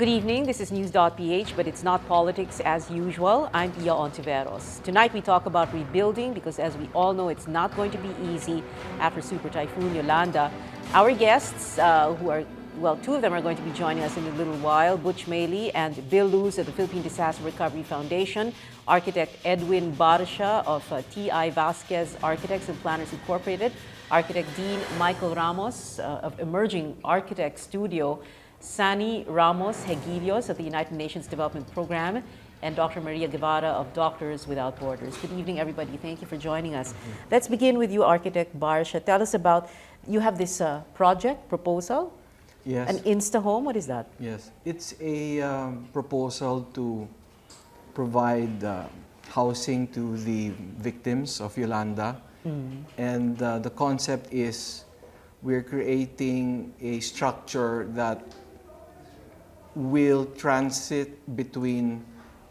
Good evening, this is News.Ph, but it's not politics as usual. I'm Pia Hontiveros. Tonight we talk about rebuilding because as we all know, it's not going to be easy after Super Typhoon Yolanda. Our guests, two of them are going to be joining us in a little while, Butch Mailey and Bill Luz of the Philippine Disaster Recovery Foundation, architect Edwin Barasha of T.I. Vasquez Architects and Planners Incorporated, architect Dean Michael Ramos of Emerging Architect Studio, Sani Ramos Hegilios of the United Nations Development Program, and Dr. Maria Guevara of Doctors Without Borders. Good evening, everybody. Thank you for joining us. Let's begin with you, Architect Barasha. Tell us about, you have this project, proposal? Yes. An Insta-home, what is that? Yes. It's a proposal to provide housing to the victims of Yolanda. And the concept is we're creating a structure that will transit between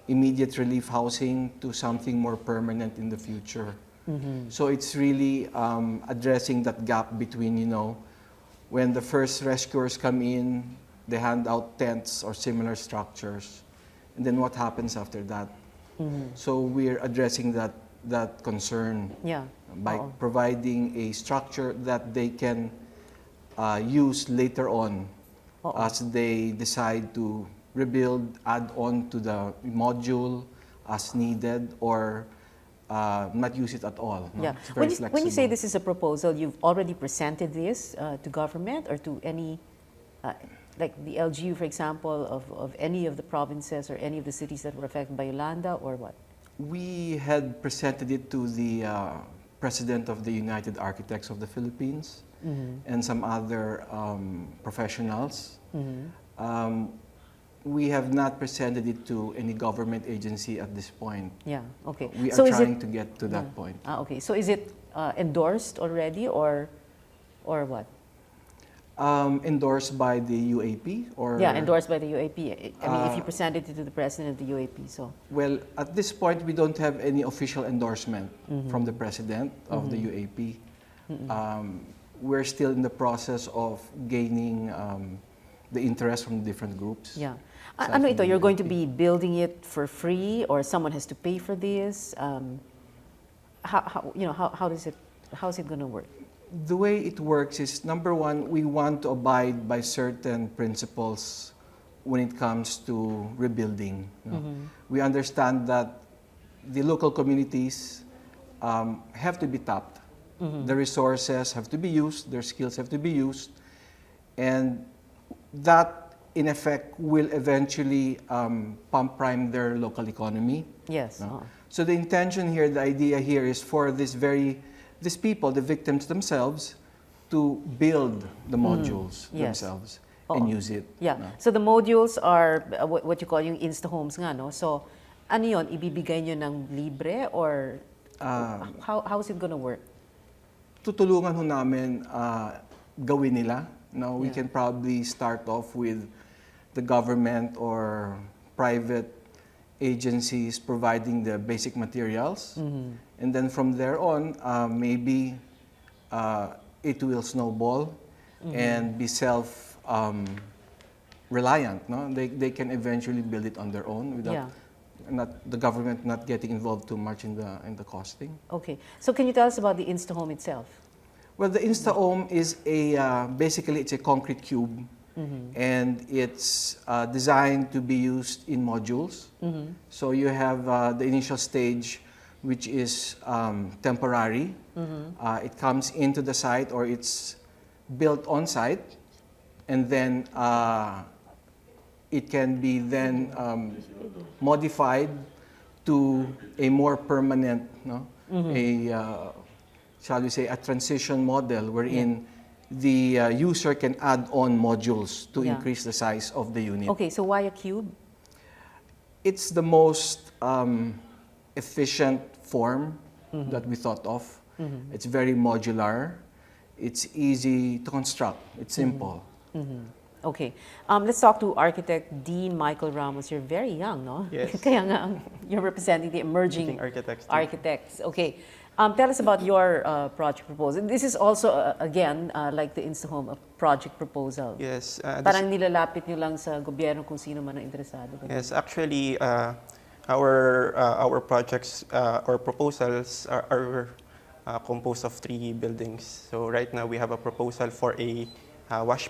immediate relief housing to something more permanent in the future. So it's really addressing that gap between, when the first rescuers come in, they hand out tents or similar structures, and then what happens after that? So we're addressing that concern by providing a structure that they can use later on as they decide to rebuild, add on to the module as needed, or not use it at all. No? Yeah. It's very When you say flexible. this is a proposal, you've already presented this to government or to any, like the LGU, for example, of any of the provinces or any of the cities that were affected by Yolanda, or what? We had presented it to the President of the United Architects of the Philippines and some other professionals. We have not presented it to any government agency at this point. Yeah, okay. We are So is trying to get to that point. Okay, so is it endorsed already or what? Endorsed by the UAP or? Yeah, endorsed by the UAP. I mean, if you presented it to the President of the UAP, so. Well, at this point, we don't have any official endorsement from the President of the UAP. We're still in the process of gaining the interest from different groups. Yeah. Ano ito, you're going to be building it for free or someone has to pay for this? How's it going to work? The way it works is, number one, we want to abide by certain principles when it comes to rebuilding. We understand that the local communities have to be tapped. The resources have to be used, their skills have to be used, and that, in effect, will eventually pump prime their local economy. Yes. So the intention here, the idea here is for these people, the victims themselves, to build the modules themselves and use it. Yeah. So the modules are what you call yung Insta-homes nga, no? So ano yun, ibibigay nyo ng libre or how is it gonna work? Tutulungan ho namin gawin nila. Now, we can probably start off with the government or private agencies providing the basic materials. And then from there on, maybe it will snowball and be self-reliant. No? They can eventually build it on their own without the government not getting involved too much in the costing. Okay. So can you tell us about the Insta-home itself? Well, the Insta-home is basically it's a concrete cube, and it's designed to be used in modules. So you have the initial stage, which is temporary. It comes into the site or it's built on site, and then it can be then modified to a more permanent, shall we say, a transition model wherein the user can add on modules to increase the size of the unit. Okay, so why a cube? It's the most efficient form that we thought of. It's very modular. It's easy to construct. It's simple. Okay. Let's talk to architect Dean Michael Ramos. You're very young, no? Yes. Kaya nga, you're representing the emerging Architects. architects. Okay. Tell us about your project proposal. This is also, again, like the InstaHome, a project proposal. Yes, Parang nilalapit nyo lang sa gobyerno kung sino man ang interesado. yes. Actually, our projects or proposals are composed of 3 buildings. So right now we have a proposal for a wash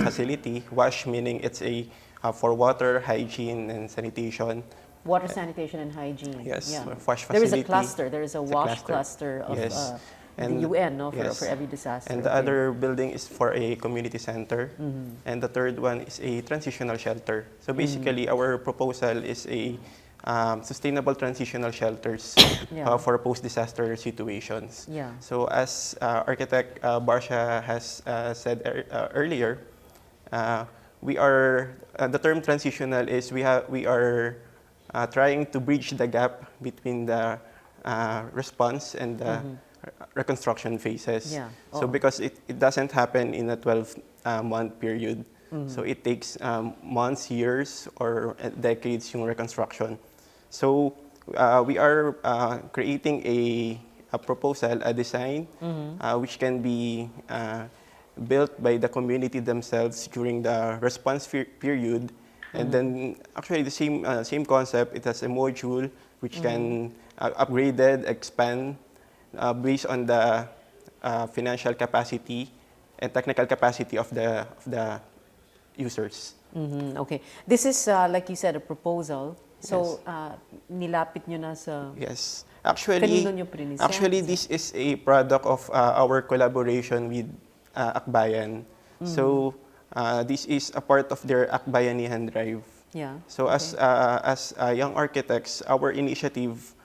facility. Wash meaning it's a for water, hygiene, and sanitation. Water, sanitation, and hygiene. Yes, Yeah. wash There is facility. a cluster. There is a It's a wash cluster. cluster of Yes. the And- UN, no, yes. for every disaster. And the Okay. other building is for a community center. And the third one is a transitional shelter. So basically, our proposal is a sustainable transitional shelters Yeah. for post-disaster situations. Yeah. So as architect Barsha has said earlier, we are the term transitional is we are trying to bridge the gap between the response and the reconstruction phases. Yeah. So because it doesn't happen in a 12-month period, so it takes months, years, or decades yung reconstruction. So we are creating a proposal, a design, which can be built by the community themselves during the response period. And then actually the same concept, it has a module which can upgraded, expand based on the financial capacity and technical capacity of the users. Okay. This is, like you said, a proposal. So, nilapit nyo na sa... Yes. Kanino nyo prinisent? Actually, this is a product of our collaboration with Akbayan. So, this is a part of their Akbayanihan drive. Yeah. So, as young architects, our initiative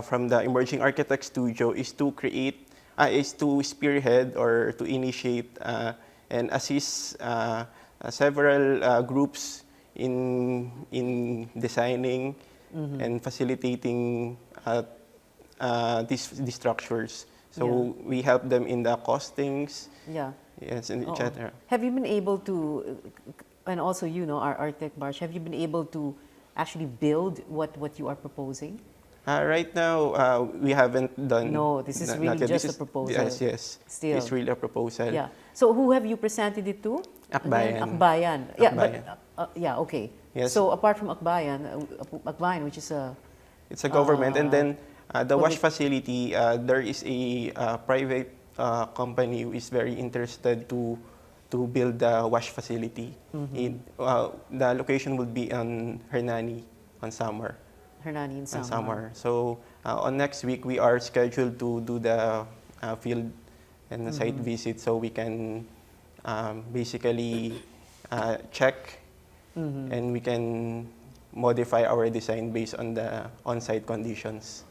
from the Emerging Architect Studio is to spearhead or to initiate and assist several groups in designing and facilitating these structures. So we help them in the costings. Yeah. Yes, and etc. Have you been able to, and also our architect Barsh, have you been able to actually build what you are proposing? Right now, we haven't done. No, this is not really yet. just This a proposal. Yes. Still. It's really a proposal. Yeah. So who have you presented it to? Akbayan. Again, Akbayan. Yeah, Akbayan. but yeah, okay. Yes. So apart from Akbayan, Akbayan, which is a It's a government, and then the wash public- facility. There is a private company who is very interested to build the wash facility. The location would be on Hernani, on Samar. Hernani in On Samar. Samar. So on next week we are scheduled to do the field and the site visit, so we can basically check and we can modify our design based on the on-site conditions.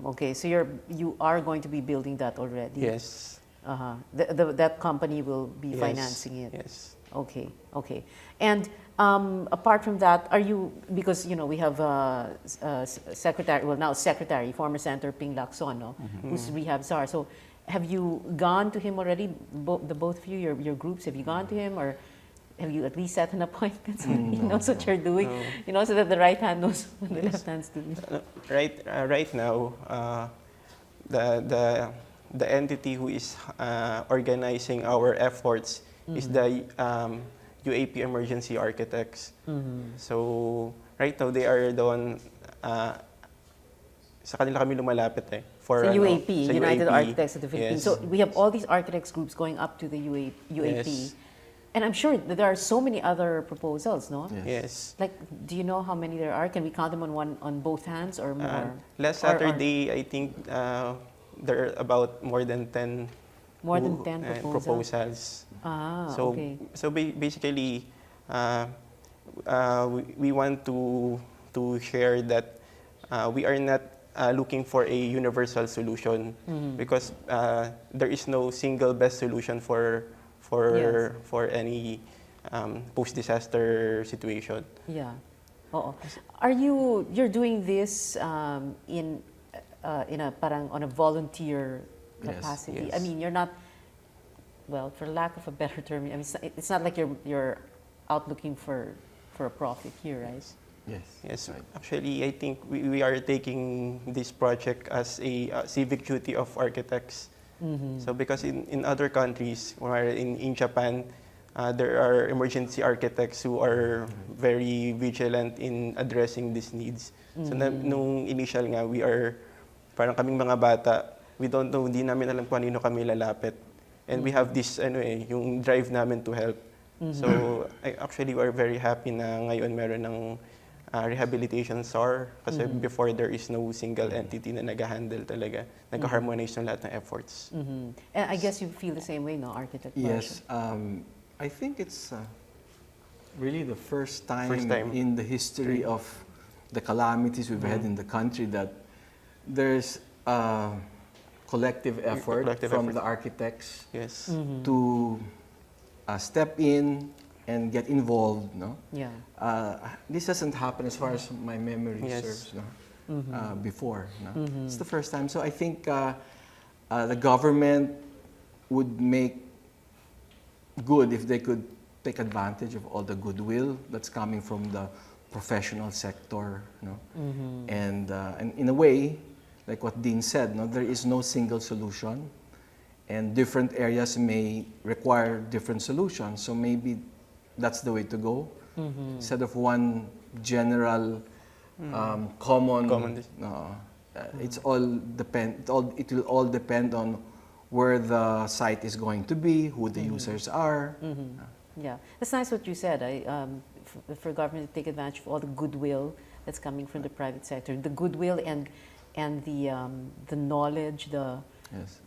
Okay, so you are going to be building that already? Yes. That company will be Yes. financing it? Yes. Okay, okay. And apart from that, are you, because we have secretary, well now secretary, former Senator Ping Lacson, no? Who's rehab czar. So have you gone to him already, the both of you, your groups, have you gone to him, or have you at least set an appointment so he knows what you're doing? No. So that the right hand knows what the left hand's doing? Right now, the entity who is organizing our efforts is the UAP Emergency Architects. So right now they are the one sa kanila kami lumalapit for Sa UAP, sa United UAP. Architects of the Philippines. Yes. So we have all these architects groups going up to the UAP. Yes. And I'm sure that there are so many other proposals, no? Yes. Yes. Like, do you know how many there are? Can we count them on both hands or more? Last Or- or Saturday, I think there are about more than 10 More than 10 proposals. So, okay. so basically, we want to share that we are not looking for a universal solution because there is no single best solution for any post-disaster situation. Yeah. Oo. You're doing this in a parang on a volunteer Yes, capacity? yes. I mean, you're not, well, for lack of a better term, I mean, it's not like you're out looking for a profit here, right? Yes. Yes, Right. actually, I think we are taking this project as a civic duty of architects. So because in other countries, or in Japan, there are emergency architects who are very vigilant in addressing these needs. So nung initial nga, we are, parang kaming mga bata, we don't know, hindi namin alam kung kanino kami lalapit. And we have this, yung drive namin to help. So actually, we are very happy na ngayon meron ng rehabilitation SAR kasi before there is no single entity na nag-handle talaga, nag-harmonize ng lahat ng efforts. And I guess you feel the same way, no, architect? Yes. I think it's really the first time time. in the history of the calamities we've had in the country that there's collective effort Collective from effort. the architects Yes. to step in and get involved. No, Yeah. this hasn't happened as far as my memory Yes. serves. No, before. No? It's the first time. So I think the government would make good if they could take advantage of all the goodwill that's coming from the professional sector. No, and in a way, like what Dean said, no, there is no single solution. And different areas may require different solutions. So maybe that's the way to go. Instead of one general, common. It will all depend on where the site is going to be, who the users are. Yeah, that's nice what you said. For government to take advantage of all the goodwill that's coming from the private sector, the goodwill and the knowledge, Yes.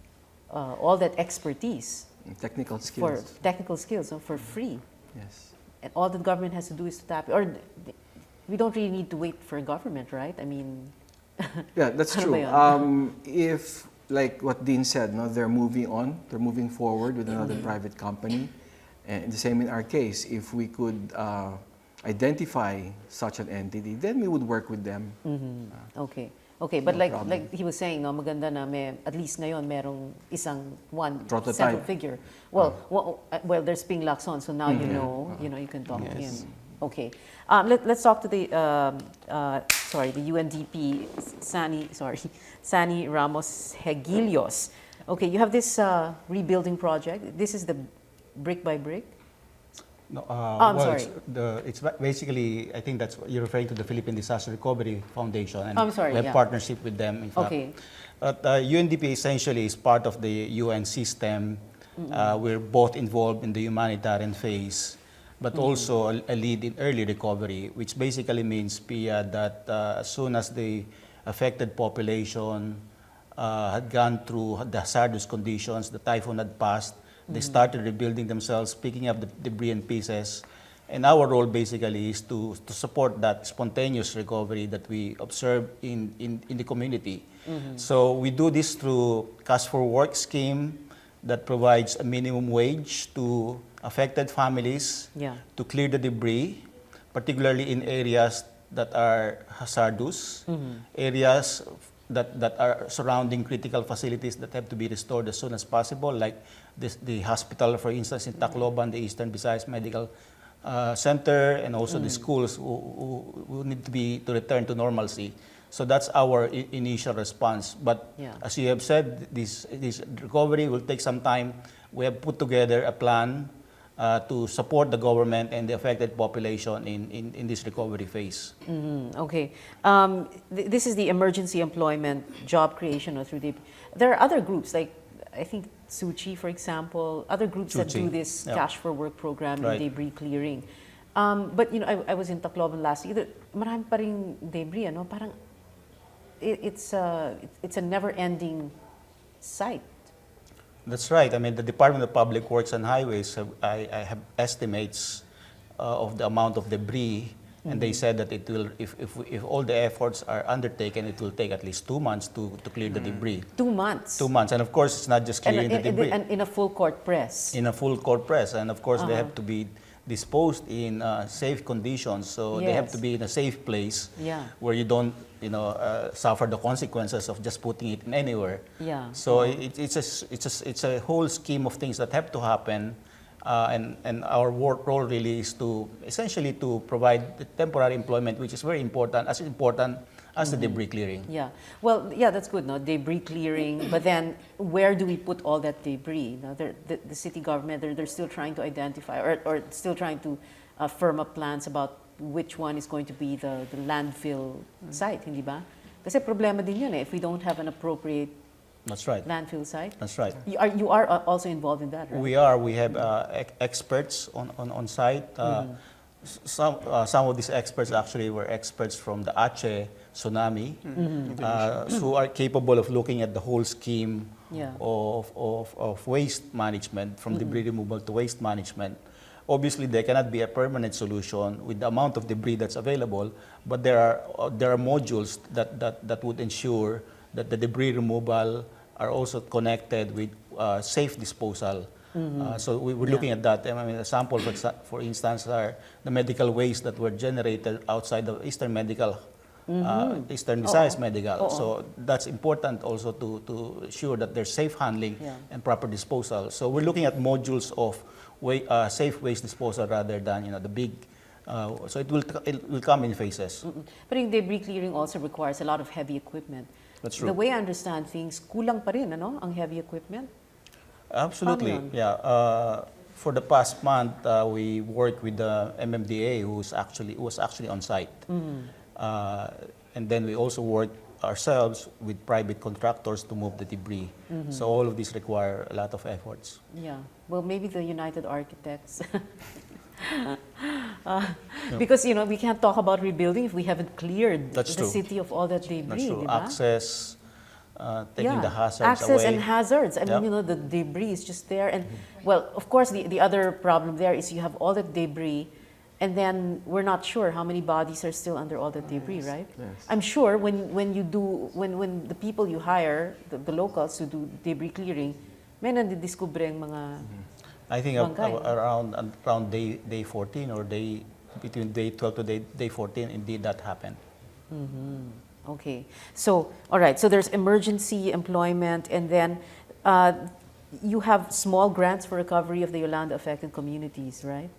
all that expertise Technical for skills. technical skills, for free. Yes. And all the government has to do is to tap, or we don't really need to wait for government, right? I mean, Yeah, that's Ano true. ba yun? If, like what Dean said, no, they're moving forward with another private company. And the same in our case, if we could identify such an entity, then we would work with them. okay. Okay, but No like problem. like he was saying, no, maganda na at least ngayon merong one Prototype. central figure. Well, there's Ping Lacson, so now you know you can talk to Yes. him. Okay, let's talk to the the UNDP Sani Ramos Hegilios. Okay, you have this rebuilding project. This is the brick by brick. No, I'm well, sorry. It's basically, I think that's what you're referring to, the Philippine Disaster Recovery Foundation. And I'm sorry, we have yeah. partnership with them, in fact. Okay. But UNDP essentially is part of the UN system. We're both involved in the humanitarian phase, but also a lead in early recovery, which basically means, Pia, that as soon as the affected population had gone through the hazardous conditions, the typhoon had passed, they started rebuilding themselves, picking up the debris and pieces. And our role basically is to support that spontaneous recovery that we observe in the community. So we do this through Cash for Work scheme that provides a minimum wage to affected families to clear the debris, particularly in areas that are hazardous, areas that are surrounding critical facilities that have to be restored as soon as possible, like the hospital, for instance, in Tacloban, the Eastern Visayas Medical Center, and also the schools who need to return to normalcy. So that's our initial response. But as you have said, this recovery will take some time. We have put together a plan to support the government and the affected population in this recovery phase. Okay. This is the emergency employment job creation through the. There are other groups like I think Suchi, for example, other groups that do this Cash for Work program and debris clearing. But I was in Tacloban last year. Marami pa ring debris, ano? Parang it's a never-ending site. That's right. I mean, the Department of Public Works and Highways, I have estimates of the amount of debris, and they said that it will, if all the efforts are undertaken, it will take at least 2 months to clear the debris. 2 months. 2 months, and of course, it's not just clearing the debris. And in a full court press. In a full court press, and of course, they have to be disposed in safe conditions. So they have to be in a safe place where you don't, suffer the consequences of just putting it in anywhere. Yeah. So it's a whole scheme of things that have to happen, And our work role really is to essentially to provide the temporary employment, which is very important as the debris clearing. Yeah. Well, yeah, that's good, no? Debris clearing, but then where do we put all that debris? No, the city government, they're still trying to identify or still trying to firm up plans about which one is going to be the landfill site, hindi ba? Kasi problema din yun eh, if we don't have an appropriate That's right. landfill site. That's right. You are also involved in that, right? We are. We have experts on site. Some of these experts actually were experts from the Aceh tsunami, who are capable of looking at the whole scheme Yeah. of waste management, from debris removal to waste management. Obviously, there cannot be a permanent solution with the amount of debris that's available, but there are modules that would ensure that the debris removal are also connected with safe disposal. So we're looking at that. I mean, a sample, for instance, are the medical waste that were generated outside of Eastern Medical, Eastern Visayas Medical. So that's important also to ensure that there's safe handling and proper disposal. So we're looking at modules of safe waste disposal rather than the big. So it will come in phases. But in debris clearing also requires a lot of heavy equipment. That's true. The way I understand things, kulang pa rin, ano, ang heavy equipment? Absolutely, Paano yun? yeah. For the past month, we worked with the MMDA, who was actually on site, and then we also worked ourselves with private contractors to move the debris. So all of these require a lot of efforts. Yeah. Well, maybe the United Architects. Because we can't talk about rebuilding if we haven't cleared That's the true. city of all that debris. That's true. Di ba? Access, taking the hazards access away. and hazards. I mean, Yep. the debris is just there. And, well, of course, the other problem there is you have all that debris, and then we're not sure how many bodies are still under all that debris, right? Yes. I'm sure when the people you hire, the locals who do debris clearing, may nandidiskubre ang mga... I think Bangkay. around day 14 or between day 12 to day 14, indeed that happened. Okay. So, all right. So there's emergency employment, and then you have small grants for recovery of the Yolanda affected communities, right?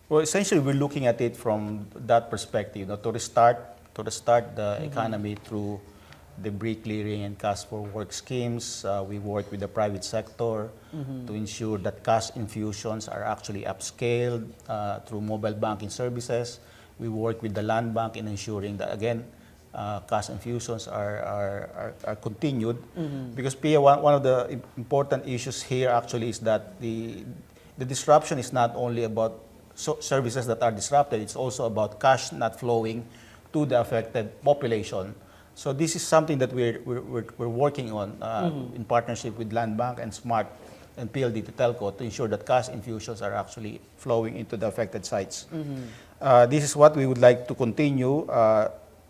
Well, essentially, we're looking at it from that perspective, to restart the economy through debris clearing and cash for work schemes. We work with the private sector to ensure that cash infusions are actually upscaled through mobile banking services. We work with the land bank in ensuring that, again, cash infusions are continued. Because, Pia, one of the important issues here actually is that the disruption is not only about services that are disrupted, it's also about cash not flowing to the affected population. So this is something that we're working on in partnership with Land Bank and SMART and PLD to Telco to ensure that cash infusions are actually flowing into the affected sites. This is what we would like to continue,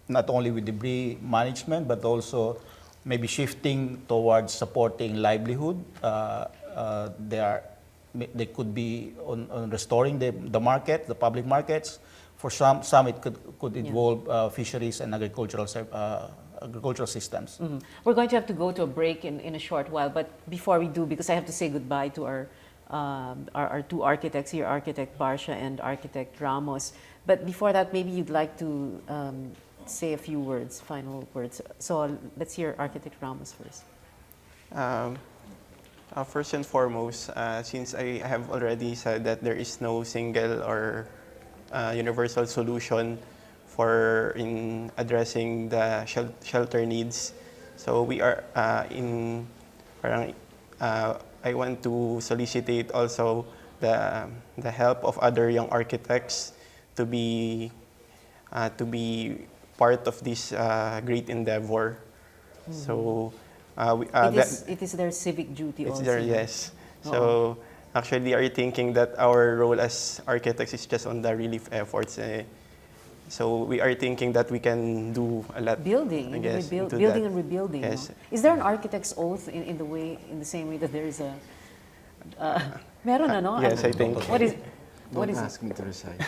not only with debris management, but also maybe shifting towards supporting livelihood. They could be on restoring the market, the public markets. For some it could involve fisheries and agricultural systems. We're going to have to go to a break in a short while, but before we do, because I have to say goodbye to our two architects here, Architect Barsha and Architect Ramos. But before that, maybe you'd like to say a few words, final words. So let's hear Architect Ramos first. First and foremost, since I have already said that there is no single or universal solution in addressing the shelter needs, so we are I want to solicitate also the help of other young architects to be part of this great endeavor. So. It is their civic duty it's also. there, yes. So actually, they are thinking that our role as architects is just on the relief efforts. So we are thinking that we can do a lot. Building, I guess, into building that. and rebuilding. Yes. No? Is there an architect's oath in the same way that there is a? Meron ano? Yes, I think. What is? Don't What is ask me to recite.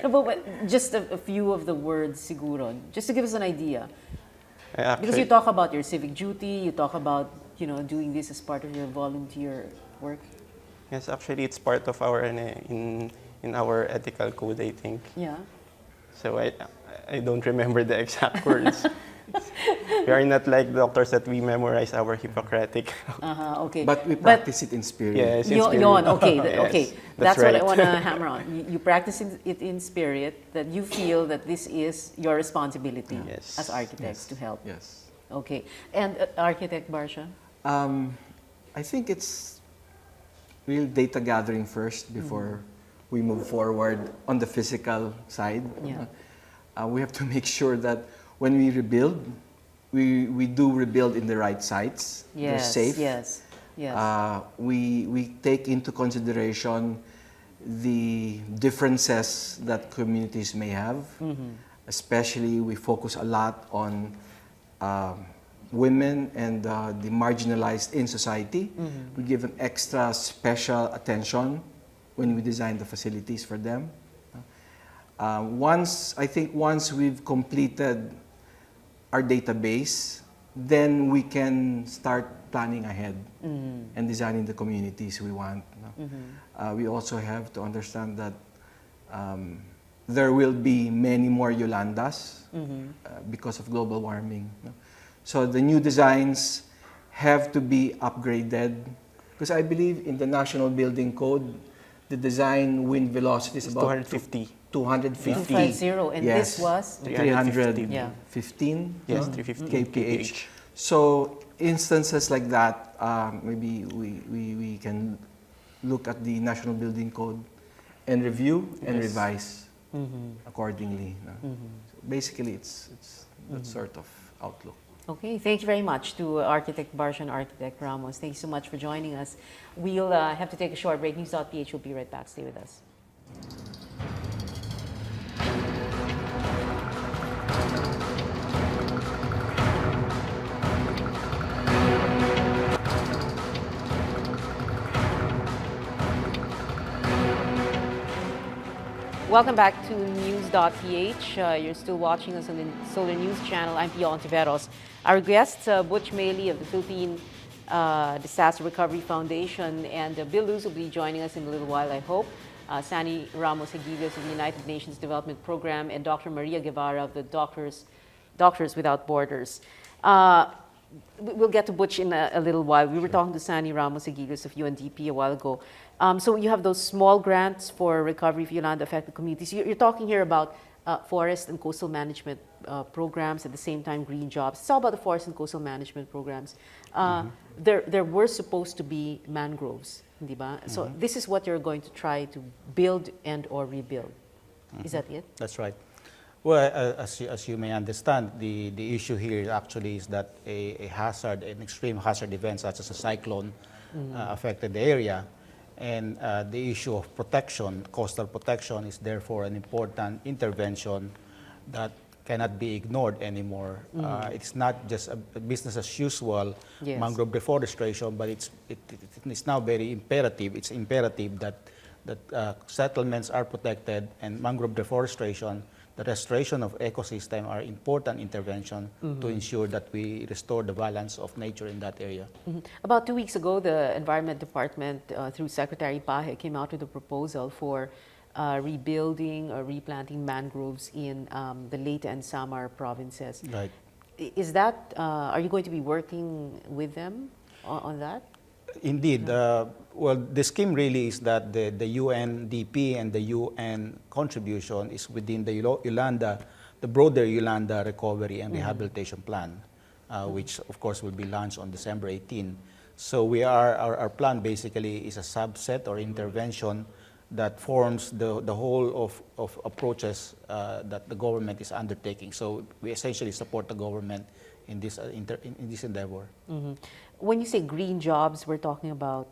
No, but just a few of the words, siguro, just to give us an idea. Because you talk about your civic duty, you talk about doing this as part of your volunteer work. Yes, actually, it's part of our in our ethical code, I think. Yeah. So I don't remember the exact words. We are not like doctors that we memorize our Hippocratic. Okay. But we practice it in spirit. Yes, in spirit. Yon, okay, Yes, okay. that's That's what I right. want to hammer on. You practice it in spirit, that you feel that this is your responsibility Yes. as architects to help. Yes. Okay. And Architect Barsha? I think it's real data gathering first before we move forward on the physical side. Yeah. We have to make sure that when we rebuild, we do rebuild in the right sites. They're Yes, safe. yes, yes. We take into consideration the differences that communities may have. Especially, we focus a lot on women and the marginalized in society. We give them extra special attention when we design the facilities for them. Once we've completed our database, then we can start planning ahead and designing the communities we want. We also have to understand that there will be many more Yolandas because of global warming. So the new designs have to be upgraded because I believe in the National Building Code, the design wind velocity is about 250. 250. 250, and Yes. this was? 315. Yeah. 15 Yes, 350 kph. So instances like that, maybe we can look at the National Building Code and review and Yes. revise accordingly. So basically, it's that sort of outlook. Okay, thank you very much to Architect Barsha and Architect Ramos. Thank you so much for joining us. We'll have to take a short break. News.Ph will be right back. Stay with us. Welcome back to News.Ph. You're still watching us on the Solar News channel. I'm Pia Hontiveros. Our guests, Butch Maley of the Philippine Disaster Recovery Foundation, and Bill Luz will be joining us in a little while, I hope. Sani Ramos-Aguilas of the United Nations Development Program, and Dr. Maria Guevara of the Doctors Without Borders. We'll get to Butch in a little while. We were talking to Sani Ramos-Aguilas of UNDP a while ago. So you have those small grants for recovery of Yolanda-affected communities. You're talking here about forest and coastal management programs, at the same time green jobs. It's all about the forest and coastal management programs. There were supposed to be mangroves, di ba? So this is what you're going to try to build and or rebuild. Is that it? That's right. Well, as you may understand, the issue here actually is that a hazard, an extreme hazard event such as a cyclone affected the area. And the issue of protection, coastal protection, is therefore an important intervention that cannot be ignored anymore. It's not just a business as usual Yes. mangrove deforestation, but it's now very imperative. It's imperative that settlements are protected, and mangrove deforestation, the restoration of ecosystem, are important intervention to ensure that we restore the balance of nature in that area. About 2 weeks ago, the Environment Department, through Secretary Paje, came out with a proposal for rebuilding or replanting mangroves in the Leyte and Samar provinces. Right. Is that, are you going to be working with them on that? Indeed. Well, the scheme really is that the UNDP and the UN contribution is within the Yolanda, the broader Yolanda Recovery and Rehabilitation Plan, which of course will be launched on December 18. So our plan basically is a subset or intervention that forms the whole of approaches that the government is undertaking. So we essentially support the government in this endeavor. When you say green jobs, we're talking about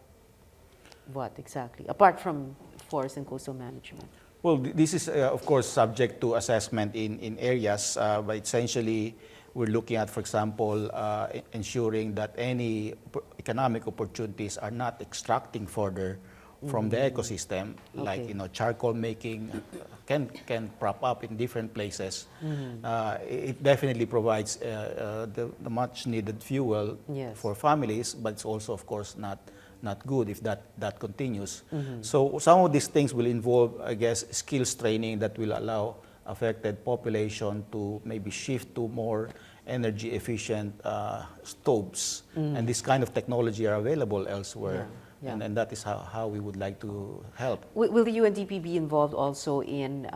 what exactly, apart from forest and coastal management? Well, this is, of course, subject to assessment in areas, but essentially we're looking at, for example, ensuring that any economic opportunities are not extracting further from the ecosystem, like charcoal making can prop up in different places. It definitely provides the much needed fuel Yes. for families, but it's also, of course, not not good if that continues. So some of these things will involve, I guess, skills training that will allow affected population to maybe shift to more energy efficient stoves. And this kind of technology are available elsewhere. Yeah. And that is how we would like to help. Will the UNDP be involved also in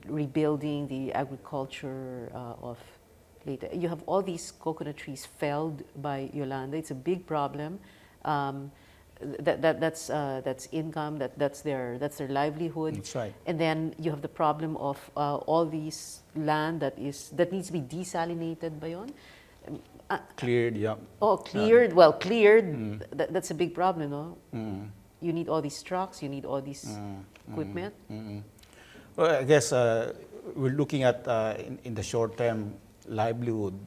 rebuilding the agriculture of later? You have all these coconut trees felled by Yolanda. It's a big problem. That's income. That's their livelihood. That's right. And then you have the problem of all these land that needs to be desalinated by yon. Cleared, yeah. Oh, cleared. Well, cleared. That's a big problem, no? You need all these trucks. You need all this equipment. Well, I guess we're looking at in the short term livelihood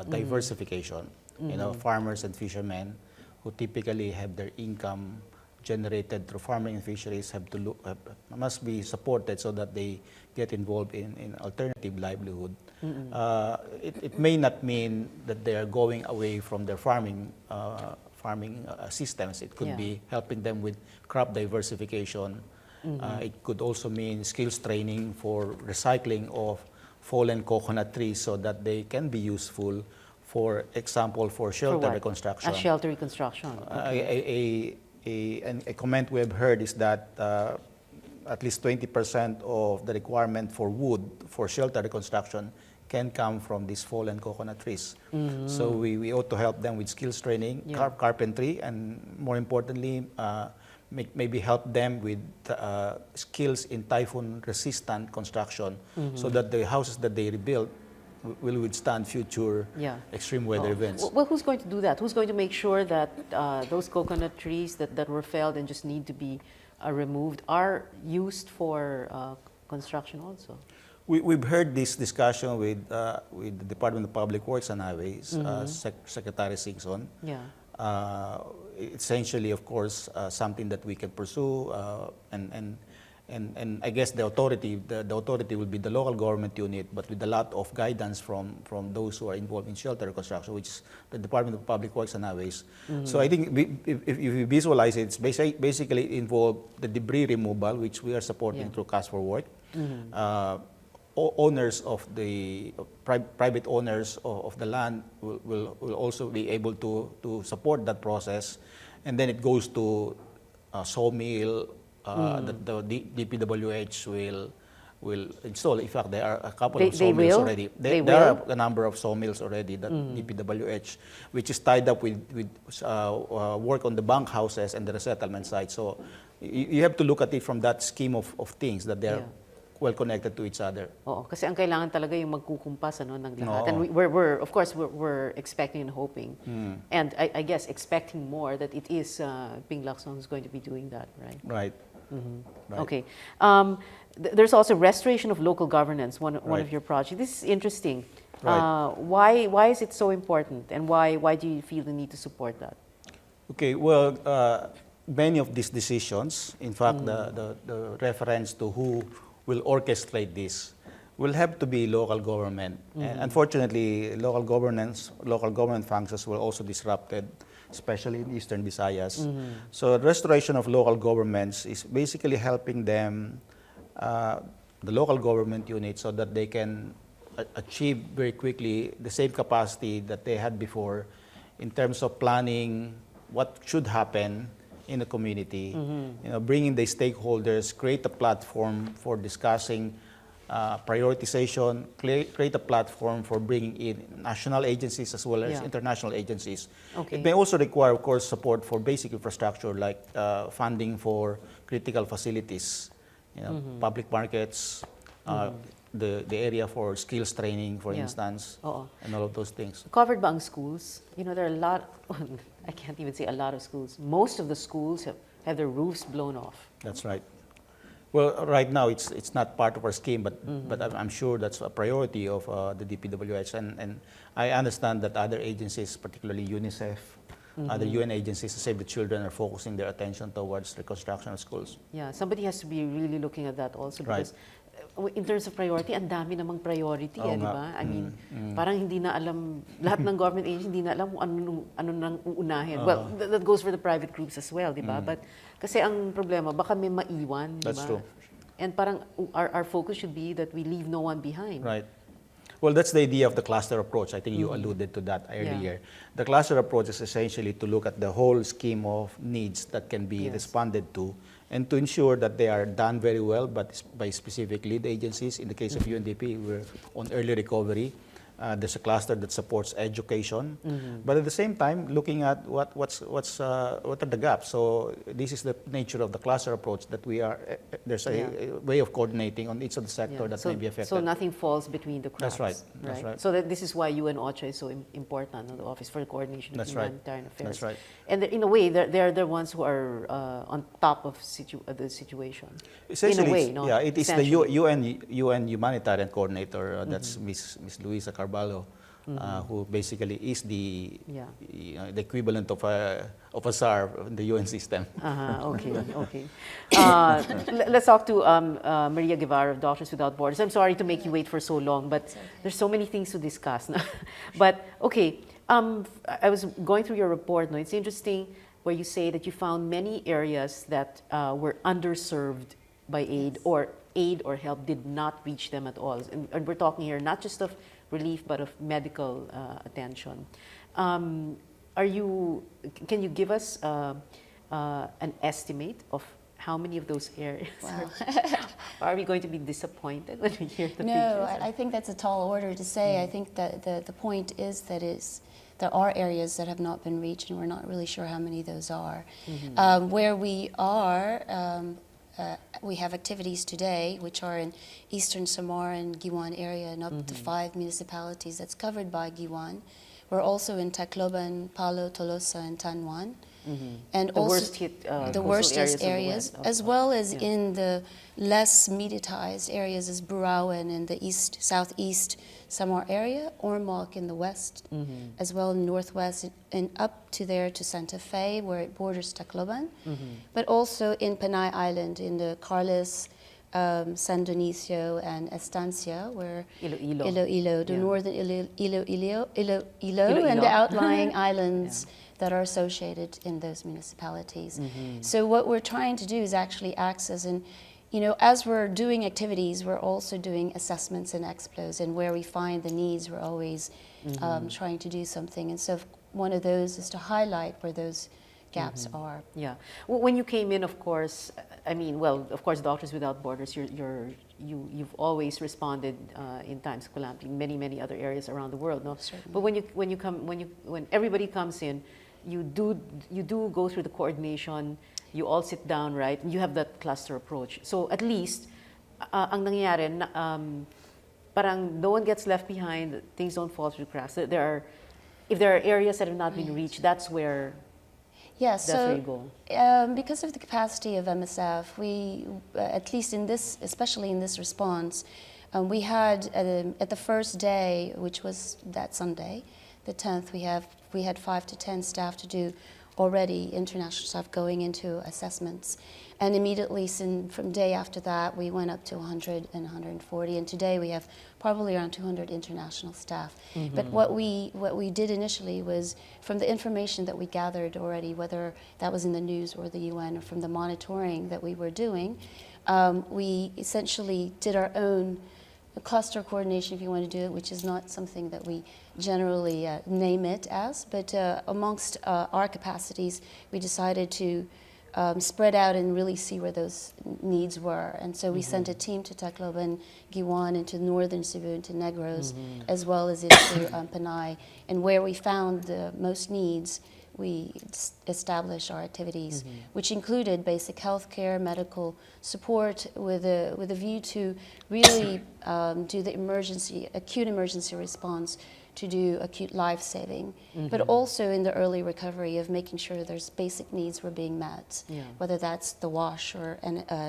diversification. You know, farmers and fishermen who typically have their income generated through farming and fisheries must be supported so that they get involved in alternative livelihood. It may not mean that they are going away from their farming systems. It could be helping them with crop diversification. It could also mean skills training for recycling of fallen coconut trees so that they can be useful, for example, for shelter reconstruction. A shelter reconstruction. Okay. A comment we have heard is that at least 20% of the requirement for wood for shelter reconstruction can come from these fallen coconut trees. So we ought to help them with skills training, carpentry, and more importantly, maybe help them with skills in typhoon-resistant construction so that the houses that they rebuild will withstand future extreme weather events. Well, who's going to do that? Who's going to make sure that those coconut trees that were felled and just need to be removed are used for construction also? We've heard this discussion with the Department of Public Works and Highways, Secretary Singson. Essentially, of course, something that we can pursue, and I guess the authority will be the local government unit, but with a lot of guidance from those who are involved in shelter reconstruction, which is the Department of Public Works and Highways. So I think if you visualize it, it's basically involve the debris removal, which we are supporting through Cash for Work. Owners of the private owners of the land will also be able to support that process, and then it goes to sawmill. The DPWH will install. In fact, there are a couple of sawmills already. There are a number of sawmills already that DPWH, which is tied up with work on the bank houses and the resettlement site. So you have to look at it from that scheme of things, that they're well connected to each other. Oo, kasi ang kailangan talaga yung magkukumpas ng lahat. And we're expecting and hoping. And I guess expecting more that it is Ping Lacson who's going to be doing that, right? Right. Right. Okay. There's also restoration of local governance, one of your projects. This is interesting. Right. Why is it so important, and why do you feel the need to support that? Okay, well, many of these decisions, in fact, the reference to who will orchestrate this will have to be local government. And unfortunately, local government functions were also disrupted, especially in Eastern Visayas. So restoration of local governments is basically helping them, the local government units, so that they can achieve very quickly the same capacity that they had before in terms of planning what should happen in the community, bringing the stakeholders, create a platform for discussing prioritization, create a platform for bringing in national agencies as well as international agencies. Okay. It may also require, of course, support for basic infrastructure like funding for critical facilities, public markets, the area for skills training, for instance, and all of those things. Covered ba ang schools? There are a lot, I can't even say a lot of schools. Most of the schools have their roofs blown off. That's right. Well, right now it's not part of our scheme, but I'm sure that's a priority of the DPWH, and I understand that other agencies, particularly UNICEF, other UN agencies to Save the Children, are focusing their attention towards reconstruction of schools. Yeah, somebody has to be really looking at that also, because in terms of priority, ang dami namang priority, Oo di nga. ba? I mean, parang hindi na alam, lahat ng government agency hindi na alam kung ano nang uunahin. Well, that goes for the private groups as well, di ba? But kasi ang problema, baka may maiwan, di ba? That's true. And parang our focus should be that we leave no one behind. Right. Well, that's the idea of the cluster approach. I think you alluded to that earlier. The cluster approach is essentially to look at the whole scheme of needs that can be responded to and to ensure that they are done very well but by specific lead agencies. In the case of UNDP, we're on early recovery. There's a cluster that supports education, but at the same time, looking at what are the gaps. So this is the nature of the cluster approach that we are. There's a way of coordinating on each of the sector that may be affected. So nothing falls between the cracks. That's right. That's right. So this is why UN OCHA is so important, the Office for the Coordination of That's right. Humanitarian Affairs. That's right. And in a way, they're the ones who are on top of the situation. Essentially, in a way, no? yeah, it is the Essentially. UN humanitarian coordinator. That's Miss Luisa Carvalho, who basically is the equivalent of a SAR in the UN system. Okay. Let's talk to Maria Guevara of Doctors Without Borders. I'm sorry to make you wait for so long, but there's so many things to discuss. But okay, I was going through your report. No, it's interesting where you say that you found many areas that were underserved by aid or help did not reach them at all. And we're talking here not just of relief but of medical attention. Can you give us an estimate of how many of those areas are we going to be disappointed when we hear the No, figures? I think that's a tall order to say. I think that the point is that there are areas that have not been reached, and we're not really sure how many those are. Where we are, we have activities today which are in Eastern Samar and Giwan area and up to 5 municipalities that's covered by Giwan. We're also in Tacloban, Palo, Tolosa, and Tanwan. And The also worst hit the worst coastal areas, of the as well as in the less mediatized areas as Burawan in the southeast Samar area, Ormoc in the west, as well in northwest and up to there to Santa Fe where it borders Tacloban, but also in Panay Island in the Carles, San Dionisio and Estancia, where Iloilo, the northern Iloilo, and the outlying islands that are associated in those municipalities. So what we're trying to do is actually access, and as we're doing activities, we're also doing assessments and explos, and where we find the needs, we're always trying to do something. And so one of those is to highlight where those gaps are. Yeah. When you came in, of course, of course, Doctors Without Borders, you've always responded in times of calamity in many other areas around the world, no? Certainly. But when everybody comes in, you do go through the coordination. You all sit down, right? And you have that cluster approach. So at least, ang nangyayari, parang no one gets left behind. Things don't fall through the cracks. If there are areas that have not been reached, that's where. Yeah, That's where you so because of the capacity of MSF, we, at least in this, especially in this response, we had at the first day, which was that Sunday, the 10th, we had 5 to 10 staff to do already, international staff going into assessments. And immediately from day after that, we went up to 100 and 140. And today we have probably around 200 international staff. But what we did initially was, from the information that we gathered already, whether that was in the news or the UN or from the monitoring that we were doing, we essentially did our own cluster coordination, if you want to do it, which is not something that we generally name it as, but amongst our capacities, we decided to spread out and really see where those needs were. And so we sent a team to Tacloban, Giwan, into northern Cebu, into Negros, as well as into Panay. And where we found the most needs, we established our activities, which included basic health care, medical support, with a view to really do the acute emergency response, to do acute life-saving, but also in the early recovery of making sure there's basic needs were being met, whether that's the wash or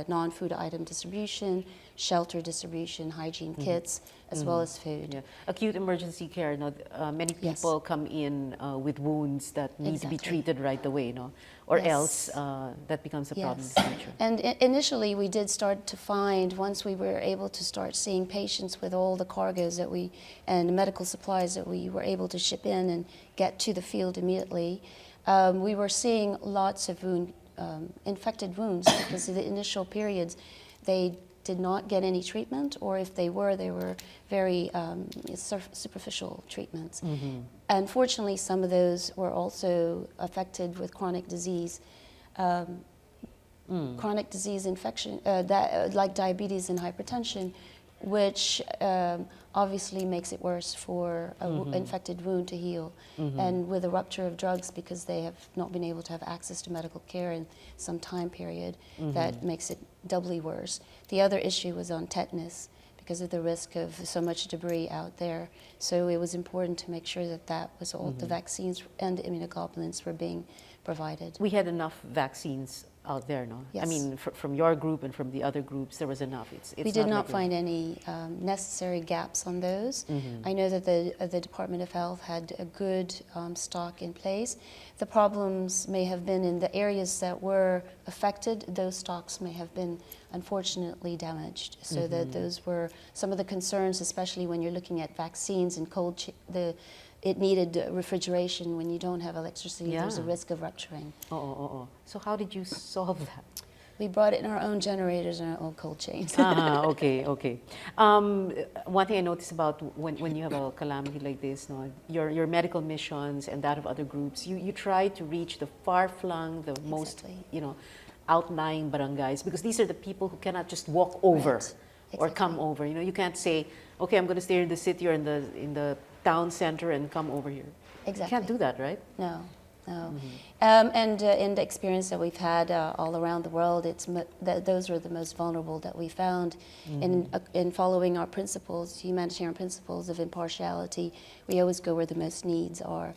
non-food item distribution, shelter distribution, hygiene kits, as well as food. Yeah. Acute emergency care, no? Many Yes. people come in with wounds that need to be Exactly. treated right away, no? Or Yes. else that becomes a problem in Yes. the future. And initially, we did start to find, once we were able to start seeing patients with all the cargoes that and medical supplies that we were able to ship in and get to the field immediately, we were seeing lots of infected wounds because in the initial periods, they did not get any treatment, or if they were very superficial treatments. Unfortunately, some of those were also affected with chronic disease. Chronic disease infection, like diabetes and hypertension, which obviously makes it worse for an infected wound to heal. And with a rupture of drugs, because they have not been able to have access to medical care in some time period, that makes it doubly worse. The other issue was on tetanus, because of the risk of so much debris out there. So it was important to make sure that was all the vaccines and immunoglobulins were being provided. We had enough vaccines out there, no? I Yes. mean, from your group and from the other groups, there was enough. It's We did not like find any necessary gaps on those. I know that the Department of Health had a good stock in place. The problems may have been in the areas that were affected. Those stocks may have been unfortunately damaged. So that those were some of the concerns, especially when you're looking at vaccines and it needed refrigeration. When you don't have electricity, there's a Yeah. risk of rupturing. So how did you solve that? We brought in our own generators and our own cold chains. Okay. One thing I noticed about when you have a calamity like this, no, your medical missions and that of other groups, you try to reach the far-flung, the most, Exactly. outlying barangays, because these are the people who cannot just walk over Right. or come Exactly. over. You can't say, okay, I'm going to stay in the city or in the town center and come over here. Exactly. You can't do that, right? No. And in the experience that we've had all around the world, those are the most vulnerable that we found. In following our principles, humanitarian principles of impartiality, we always go where the most needs are.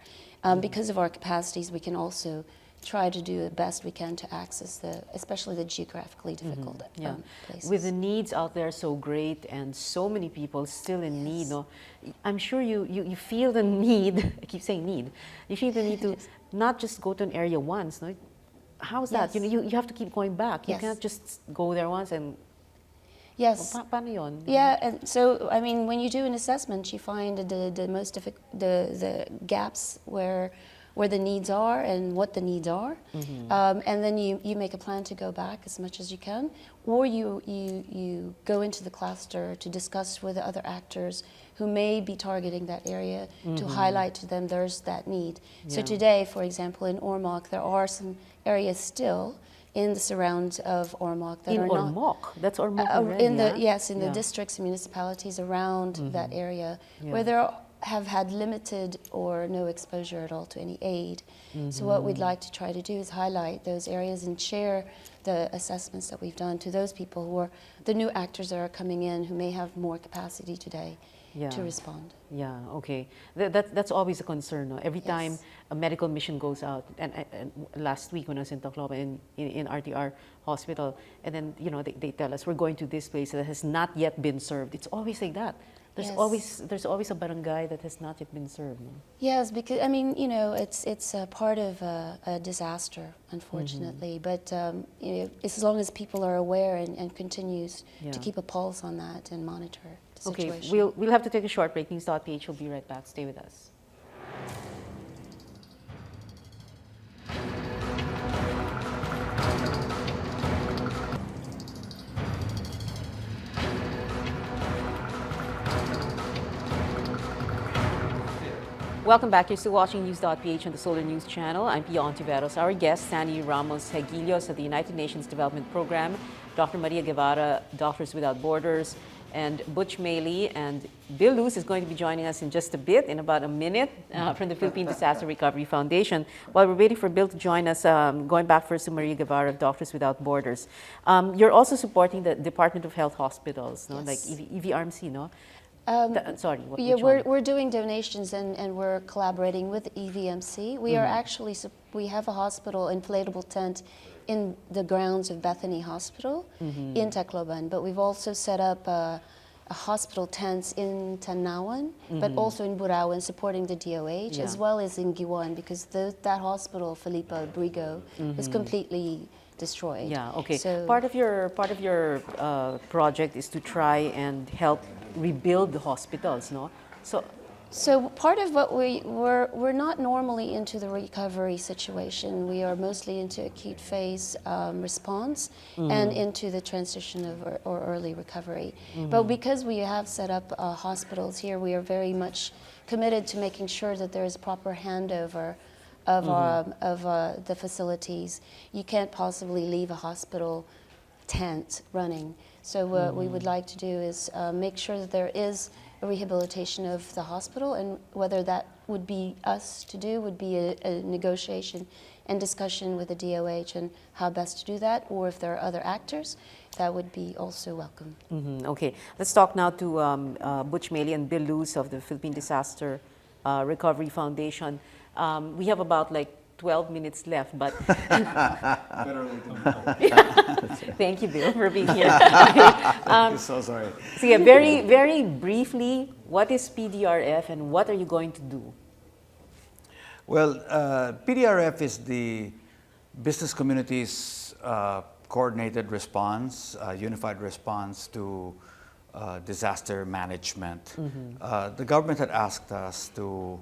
Because of our capacities, we can also try to do the best we can to access especially the geographically difficult places. With the needs out there so great and so many people still in need, no, I'm sure you feel the need, I keep saying need, you feel the need to not just go to an area once, no? How's that? Yes. You have to keep going back. You Yes. can't just go there once and, Yes. paano yun? Yeah, and so I mean, when you do an assessment, you find the gaps where the needs are and what the needs are, and then you make a plan to go back as much as you can, or you go into the cluster to discuss with the other actors who may be targeting that area to highlight to them there's that need. So Yeah. today, for example, in Ormoc, there are some areas still in the surrounds of Ormoc that In are not Ormoc? That's Ormoc already, in the yeah? yes, in the districts and municipalities around that area Yeah. where there have had limited or no exposure at all to any aid. So what we'd like to try to do is highlight those areas and share the assessments that we've done to those people who are the new actors that are coming in who may have more capacity today Yeah. to respond. Yeah, okay. That's always a concern. No? Every Yes. time a medical mission goes out, and last week when I was in Tacloban in RTR hospital, and then they tell us we're going to this place that has not yet been served. It's always like that. There's Yes. always a barangay that has not yet been served. No? Yes, because I mean, it's a part of a disaster, unfortunately. But as long as people are aware and continues Yeah. to keep a pulse on that and monitor the Okay, situation. we'll have to take a short break. News.Ph will be right back. Stay with us. Welcome back. You're still watching News.Ph on the Solar News Channel. I'm Pia Hontiveros. Our guest, Sandy Ramos Hegilios of the United Nations Development Program, Dr. Maria Guevara, Doctors Without Borders, and Butch Maley. And Bill Luz is going to be joining us in just a bit, in about a minute, from the Philippine Disaster Recovery Foundation. While we're waiting for Bill to join us, going back first to Maria Guevara of Doctors Without Borders. You're also supporting the Department of Health hospitals, no? Yes. Like EVRMC, no? Sorry, Yeah, which one? we're doing donations and we're collaborating with EVMC. We are actually, we have a hospital inflatable tent in the grounds of Bethany Hospital in Tacloban, but we've also set up a hospital tents in Tanawan, but also in Burauen supporting the DOH, as Yeah. well as in Giwan, because that hospital, Felipe Abrigo, was completely destroyed. Yeah, okay. So, Part of your project is to try and help rebuild the hospitals, no? So part of what we're not normally into the recovery situation. We are mostly into acute phase response and into the transition of or early recovery. But because we have set up hospitals here, we are very much committed to making sure that there is proper handover of the facilities. You can't possibly leave a hospital tent running. So what we would like to do is make sure that there is a rehabilitation of the hospital, and whether that would be us to do would be a negotiation and discussion with the DOH and how best to do that, or if there are other actors, that would be also welcome. Okay, let's talk now to Butch Maley and Bill Luz of the Philippine Disaster Recovery Foundation. We have about like 12 minutes left, but thank you, Bill, for being here. So sorry. So yeah, very, very briefly, what is PDRF and what are you going to do? Well, PDRF is the business community's coordinated response, unified response to disaster management. The government had asked us to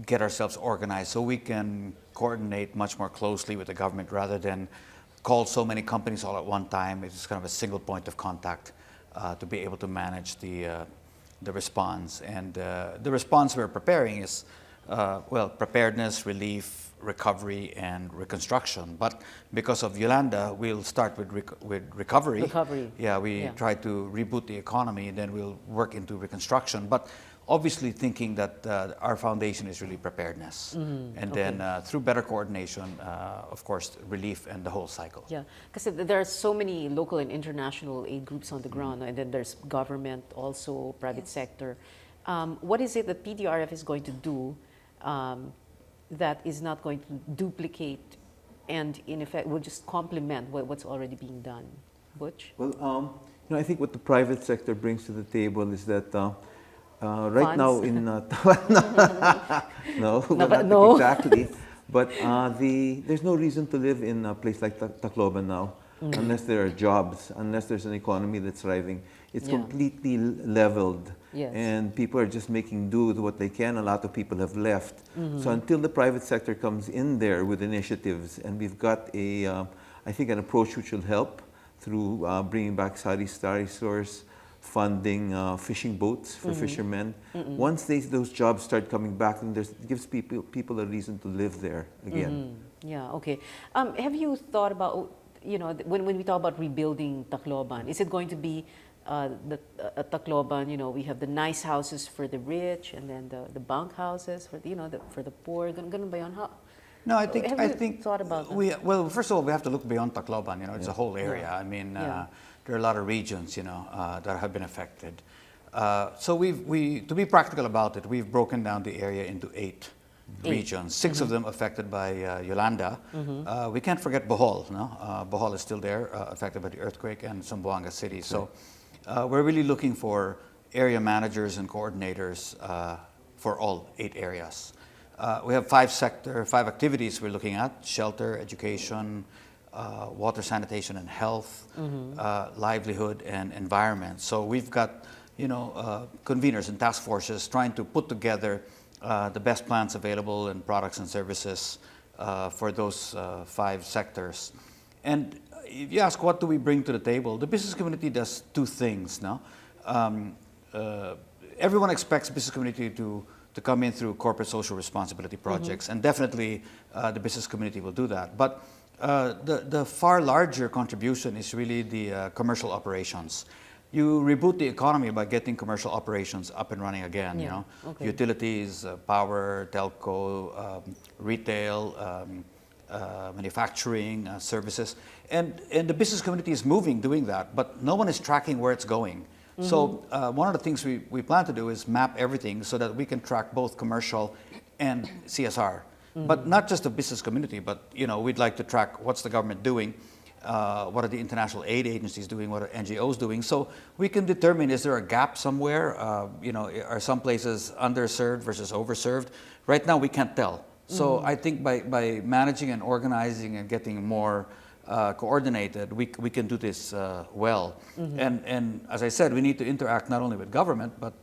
get ourselves organized so we can coordinate much more closely with the government rather than call so many companies all at one time. It's kind of a single point of contact to be able to manage the response. And the response we're preparing is, well, preparedness, relief, recovery, and reconstruction. But because of Yolanda, we'll start with recovery. Recovery. Yeah, we try to reboot the economy, then we'll work into reconstruction. But obviously thinking that our foundation is really preparedness. And then through better coordination, of course, relief and the whole cycle. Yeah, because there are so many local and international aid groups on the ground, and then there's government, also private sector. What is it that PDRF is going to do that is not going to duplicate and in effect will just complement what's already being done? Butch? Well, I think what the private sector brings to the table is that right now in no. exactly, but there's no reason to live in a place like Tacloban now unless there are jobs, unless there's an economy that's thriving. It's completely leveled, and people are just making do with what they can. A lot of people have left. So until the private sector comes in there with initiatives, and we've got I think an approach which will help through bringing back sari-sari stores, funding fishing boats for fishermen. Once those jobs start coming back, then it gives people a reason to live there again. Yeah, okay. Have you thought about, when we talk about rebuilding Tacloban, is it going to be Tacloban, we have the nice houses for the rich and then the bunk houses for for the poor? Ganun ba yun? No, I Have you think thought about that? well, first of all, we have to look beyond Tacloban. It's a whole area. I mean, there are a lot of regions, that have been affected. So to be practical about it, we've broken down the area into eight regions. 6 of them affected by Yolanda. We can't forget Bohol. No, Bohol is still there, affected by the earthquake, and Zamboanga City. So we're really looking for area managers and coordinators for all 8 areas. We have 5 activities we're looking at: shelter, education, water, sanitation, and health, livelihood, and environment. So we've got, conveners and task forces trying to put together the best plans available and products and services for those 5 sectors. And if you ask what do we bring to the table, the business community does 2 things now. Everyone expects business community to come in through corporate social responsibility projects, and definitely the business community will do that. But the far larger contribution is really the commercial operations. You reboot the economy by getting commercial operations up and running again. Okay. Utilities, power, telco, retail, manufacturing, services, and the business community is doing that, but no one is tracking where it's going. So one of the things we plan to do is map everything so that we can track both commercial and CSR. But not just the business community, but we'd like to track what's the government doing, what are the international aid agencies doing, what are NGOs doing, so we can determine, is there a gap somewhere? Are some places underserved versus overserved? Right now we can't tell. So I think by managing and organizing and getting more coordinated, we can do this well. And as I said, we need to interact not only with government, but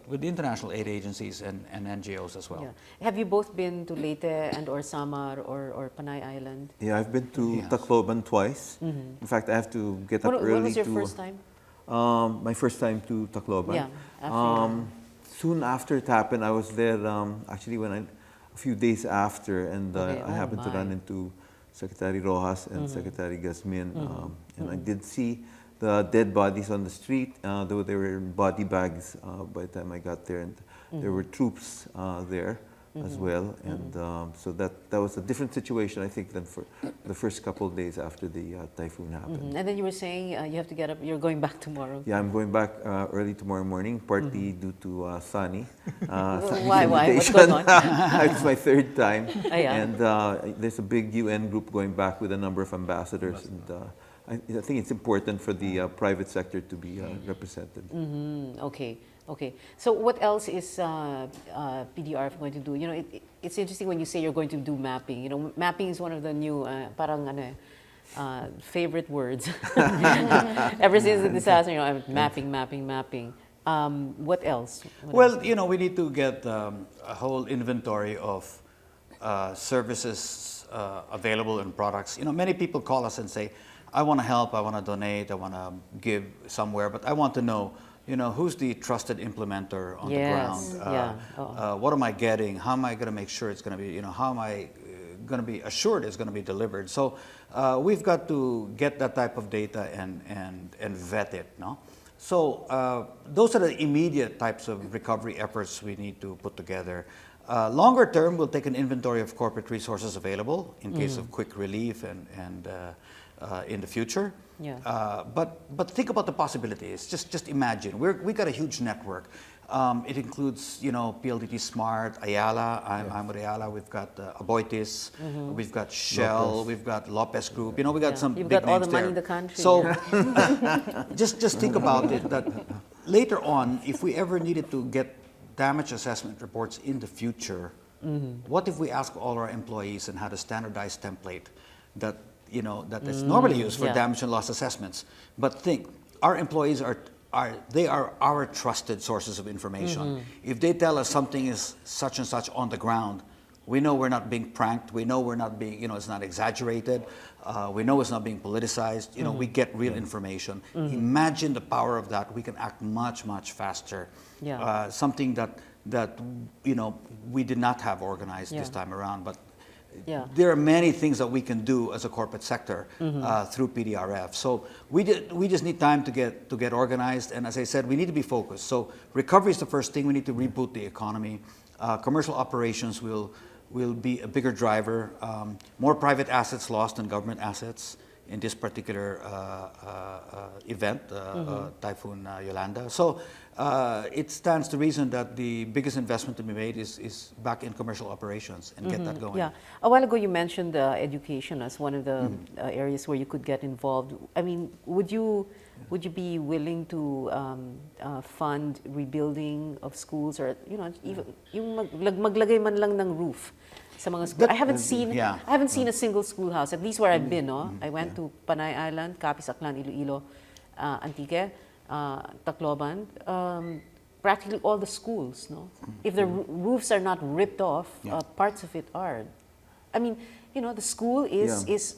with international aid agencies and NGOs as well. Yeah. Have you both been to Leyte and or Samar or Panay Island? Yeah, I've been to Tacloban twice. In fact, I have to get up early. When was your first time? My first time to Tacloban. Yeah, after soon after it happened, I was there actually a few days after, and Okay. I happened to run into Secretary Rojas and Secretary Gasmin, and I did see the dead bodies on the street, though they were in body bags by the time I got there, and there were troops there as well, and so that was a different situation, I think, than for the first couple of days after the typhoon happened. And then you were saying you have to get up, you're going back tomorrow. Yeah, I'm going back early tomorrow morning, partly due to Sunny. Why? What's going on? It's my third time. Oh, yeah. And there's a big UN group going back with a number of ambassadors. And I think it's important for the private sector to be represented. Okay. So what else is PDRF going to do? It's interesting when you say you're going to do mapping. Mapping is one of the new favorite words. Ever since the disaster, I'm mapping. What else? Well, we need to get a whole inventory of services available and products. Many people call us and say, I want to help, I want to donate, I want to give somewhere, but I want to know, who's the trusted implementer on the ground? What am I getting? How am I going to make sure it's going to be, how am I going to be assured it's going to be delivered? So we've got to get that type of data and vet it, no? So those are the immediate types of recovery efforts we need to put together. Longer term, we'll take an inventory of corporate resources available in case of quick relief and in the future. Yeah. But think about the possibilities. Just imagine. We got a huge network. It includes, PLDT Smart, Ayala. I'm with Ayala. We've got Aboitiz. We've got Shell. Lopez. We've got Lopez Group. We got some You've big got all names the money there. in the country. So just think about it. That later on, if we ever needed to get damage assessment reports in the future, what if we ask all our employees and had a standardized template that that is normally used for damage and loss assessments? But think, our employees are our trusted sources of information. If they tell us something is such and such on the ground, we know we're not being pranked. We know we're not being, it's not exaggerated. We know it's not being politicized. We get real information. Imagine the power of that. We can act much, much faster. Yeah. Something that we did not have organized this time around, but there are many things that we can do as a corporate sector through PDRF. So we just need time to get organized, and as I said, we need to be focused. So recovery is the first thing. We need to reboot the economy. Commercial operations will be a bigger driver. More private assets lost than government assets in this particular event, Typhoon Yolanda. So it stands to reason that the biggest investment to be made is back in commercial operations and get that going. Yeah. A while ago you mentioned education as one of the areas where you could get involved. I mean, would you be willing to fund rebuilding of schools, or even yung maglagay man lang ng roof sa mga schools? I haven't seen a single schoolhouse, at least where I've been. I went to Panay Island, Capiz, Aklan, Iloilo, Antique, Tacloban. Practically all the schools, if the roofs are not ripped off, parts of it are. I mean, the school is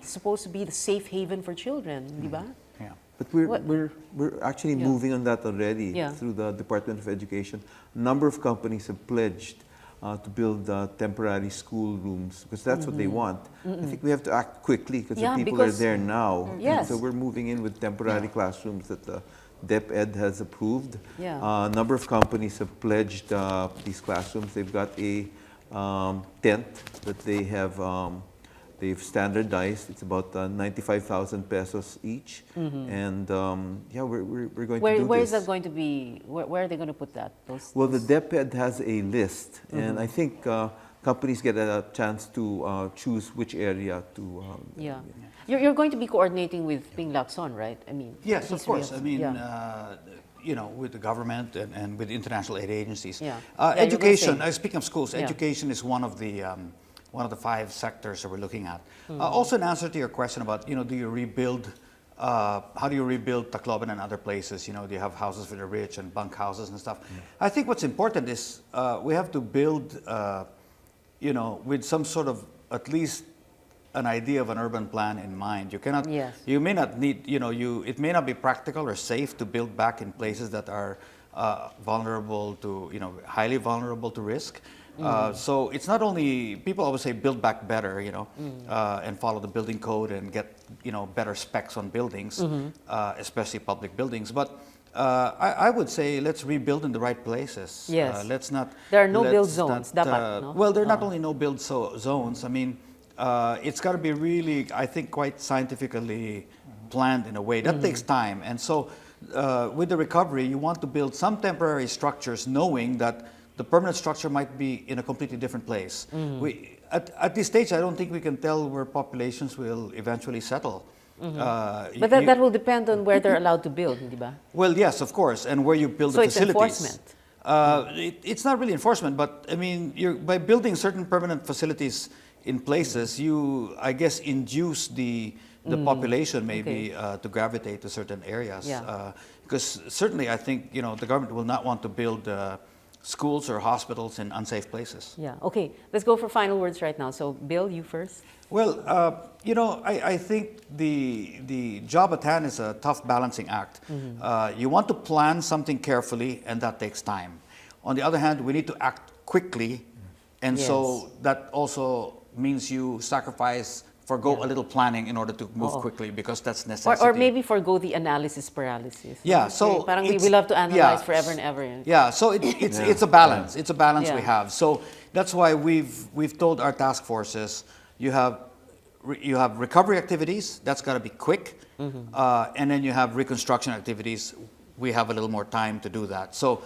supposed to be the safe haven for children, di ba? Yeah. But we're actually moving on that already through the Department of Education. A number of companies have pledged to build temporary school rooms because that's what they want. I think we have to act quickly because the people are there now. Yes. So we're moving in with temporary classrooms that the DepEd has approved. Yeah. A number of companies have pledged these classrooms. They've got a tent that they have They've standardized. It's about 95,000 pesos each. And yeah, we're going to do Where this. is that going to be? Where are they going to put that? Well, the DepEd has a list, and I think companies get a chance to choose which area to. Yeah. You're going to be coordinating with Ping Lacson, right? I mean, Yes, at of least we course. have- I mean, yeah. you know, with the government and with international aid agencies. Yeah. Yeah, you're Education. gonna say. Speaking of schools, Yeah. education is one of the 5 sectors that we're looking at. Also, in answer to your question about, you know, do you rebuild? How do you rebuild Tacloban and other places? You know, do you have houses for the rich and bunk houses and stuff? I think what's important is we have to build, you know, with some sort of at least an idea of an urban plan in mind. You cannot, Yes. you may not need, you know, it may not be practical or safe to build back in places that are vulnerable to, you know, highly vulnerable to risk. So it's not only, people always say build back better, you know, and follow the building code and get, you know, better specs on buildings, especially public buildings. But I would say let's rebuild in the right places. Yes. Let's not. There are no-build let's zones, not, dapat, no? Well, there are not only no-build zones. I mean, it's got to be really, I think, quite scientifically planned in a way. That takes time. And so with the recovery, you want to build some temporary structures knowing that the permanent structure might be in a completely different place. At this stage, I don't think we can tell where populations will eventually settle. But that will depend on where they're allowed to build, di ba? Well, yes, of course, and where you build So the it's facilities. enforcement. It's not really enforcement, but I mean, by building certain permanent facilities in places, you, I guess, induce the population maybe to gravitate to certain areas. Yeah. Because certainly, I think, you know, the government will not want to build schools or hospitals in unsafe places. Yeah. Okay. Let's go for final words right now. So, Bill, you first. Well, you know, I think the job at hand is a tough balancing act. You want to plan something carefully, and that takes time. On the other hand, we need to act quickly, and so that also means you forgo a little planning in order to move quickly, because that's necessity. Or maybe forgo the analysis paralysis. Yeah, so parang it's- we love to analyze yeah, forever and ever. Yeah, so it's a balance. It's a balance we Yeah. have. So that's why we've told our task forces, you have recovery activities. That's got to be quick, and then you have reconstruction activities. We have a little more time to do that. So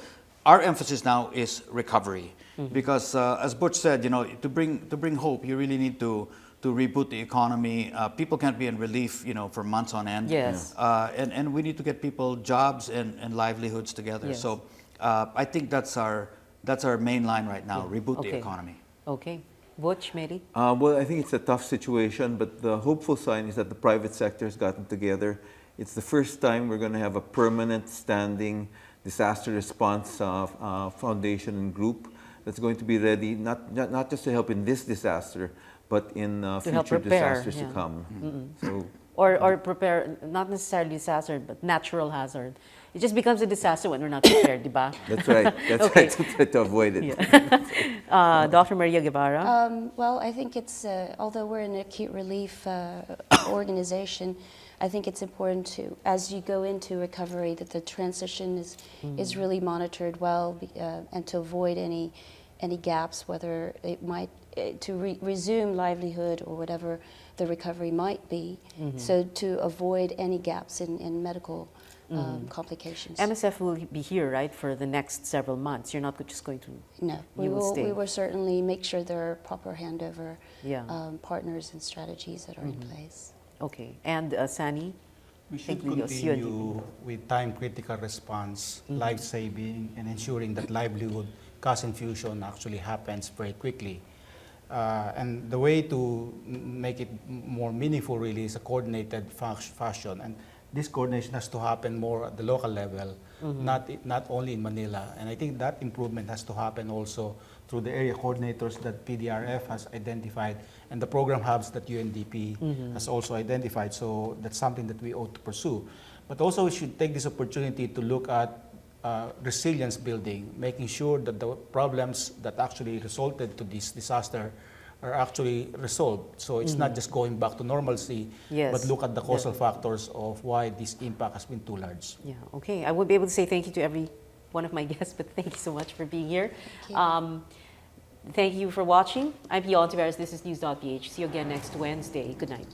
our emphasis now is recovery, because as Butch said, you know, to bring hope, you really need to reboot the economy. People can't be in relief, you know, for months on end. Yes. And we need to get people jobs and livelihoods together. Yes. So I think that's our main line right now, reboot the Okay. economy. Okay. Butch, Mary? Well, I think it's a tough situation, but the hopeful sign is that the private sector has gotten together. It's the first time we're going to have a permanent standing disaster response foundation and group that's going to be ready, not just to help in this disaster, but in help future prepare, disasters to yeah. come. So Or prepare, not necessarily disaster, but natural hazard. It just becomes a disaster when we're not prepared, di ba? that's right. That's Okay. right, to try to avoid it. Dr. Maria Guevara? Well, I think it's, although we're an acute relief organization, I think it's important to, as you go into recovery, that the transition is really monitored well, and to avoid any gaps, whether it might, to resume livelihood or whatever the recovery might be, so to avoid any gaps in medical complications. MSF will be here, right, for the next several months. You're not just going to... No, we You will will. stay. We will certainly make sure there are proper handover Yeah. partners and strategies that are in place. Okay. And Sani? We should Thank you. continue with time-critical response, life-saving, and ensuring that livelihood cash infusion actually happens very quickly. And the way to make it more meaningful really is a coordinated fashion. And this coordination has to happen more at the local level, not only in Manila. And I think that improvement has to happen also through the area coordinators that PDRF has identified and the program hubs that UNDP has also identified. So that's something that we ought to pursue. But also we should take this opportunity to look at resilience building, making sure that the problems that actually resulted to this disaster are actually resolved. So it's not just going back to normalcy, Yes. but look at the causal factors of why this impact has been too large. Yeah, okay. I won't be able to say thank you to every one of my guests, but thank you so much for being here. Thank you. Thank you for watching. I'm Pia Hontiveros. This is News.Ph. See you again next Wednesday. Good night.